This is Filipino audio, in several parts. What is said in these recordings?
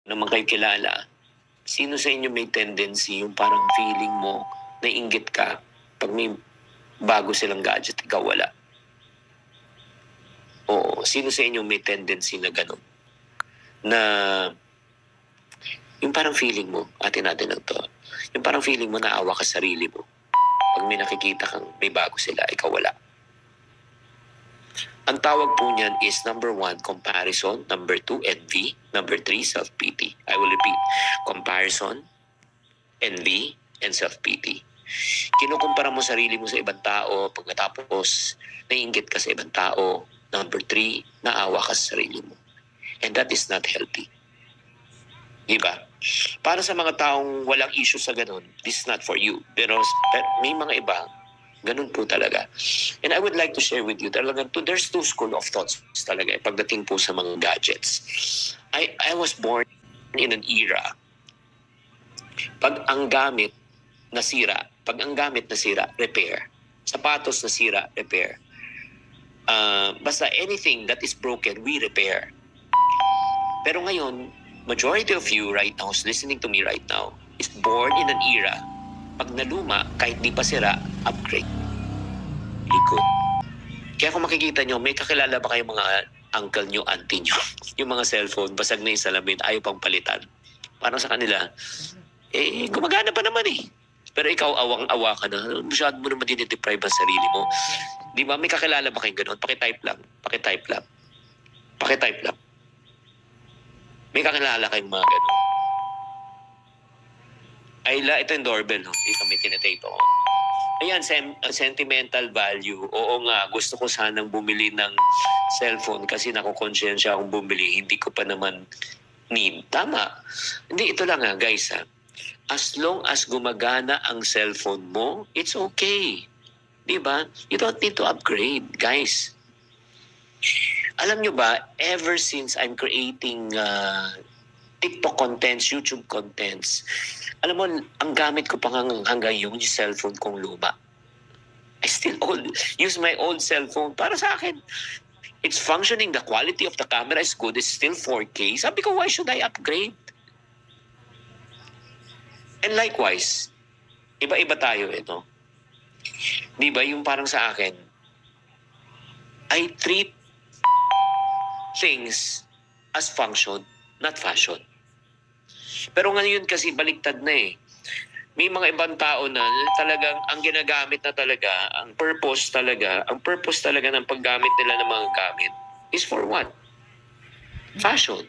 naman kayo kilala, sino sa inyo may tendency yung parang feeling mo, naiinggit ka pag may bago silang gadget, ikaw wala? Oo, sino sa inyo may tendency na gano'n? Na yung parang feeling mo, atin natin lang to, yung parang feeling mo naawa ka sa sarili mo. Pag may nakikita kang may bago sila, ikaw wala. Ang tawag po niyan is number 1, comparison. Number 2, envy. Number 3, self-pity. I will repeat. Comparison, envy, and self-pity. Kinukumpara mo sarili mo sa ibang tao, pagkatapos naiinggit ka sa ibang tao. Number 3, naawa ka sa sarili mo. And that is not healthy. Diba? Para sa mga taong walang issue sa ganun, this is not for you. Pero may mga iba, ganun po talaga. And I would like to share with you, talagang there's two school of thoughts talaga pagdating po sa mga gadgets. I was born in an era, pag ang gamit nasira, repair. Sapatos nasira, repair. Basta anything that is broken, we repair. Pero ngayon, majority of you right now, who's listening to me right now, is born in an era, pag naluma, kahit di pa sira, upgrade. Likod. Kaya kung makikita nyo, may kakilala ba kayong mga uncle nyo, auntie nyo? Yung mga cellphone, basag na yung salamin, ayaw pang palitan. Parang sa kanila, gumagana pa naman eh. Pero ikaw, awang-awa ka na. Masyado mo naman dinideprive ang sarili mo. Di ba? May kakilala ba kayong gano'n? Pakitype lang. May kakilala kayong mga gano'n. Ayla, ito yung doorbell, no? Ito may tinatape ako. Ayan, sentimental value. Oo nga, gusto ko sanang bumili ng cellphone kasi nakukonsensya akong bumili. Hindi ko pa naman need. Tama. Hindi, ito lang guys As long as gumagana ang cellphone mo, it's okay. Diba? You don't need to upgrade, guys. Alam nyo ba, ever since I'm creating TikTok contents, YouTube contents, alam mo, ang gamit ko pa hanggang yung cellphone kong luma. I still use my old cellphone para sa akin. It's functioning, the quality of the camera is good, it's still 4K. Sabi ko, why should I upgrade? And likewise, iba-iba tayo ito. Di ba, yung parang sa akin, I treat things as function, not fashion. Pero ngayon kasi baliktad na eh. May mga ibang tao na talagang ang ginagamit na talaga, ang purpose talaga ng paggamit nila ng mga gamit is for what? Fashion.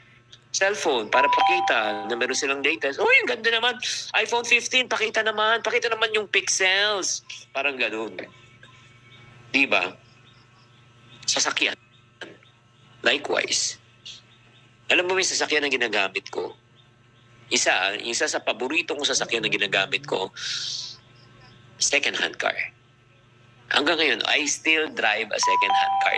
Cellphone, para pakita na meron silang data. Oh, yung ganda naman. iPhone 15, pakita naman yung pixels. Parang ganun. Diba? Sasakyan. Likewise. Alam mo, may sasakyan na ginagamit ko. Isa sa paborito kong sasakyan na ginagamit ko, second-hand car. Hanggang ngayon, I still drive a second-hand car.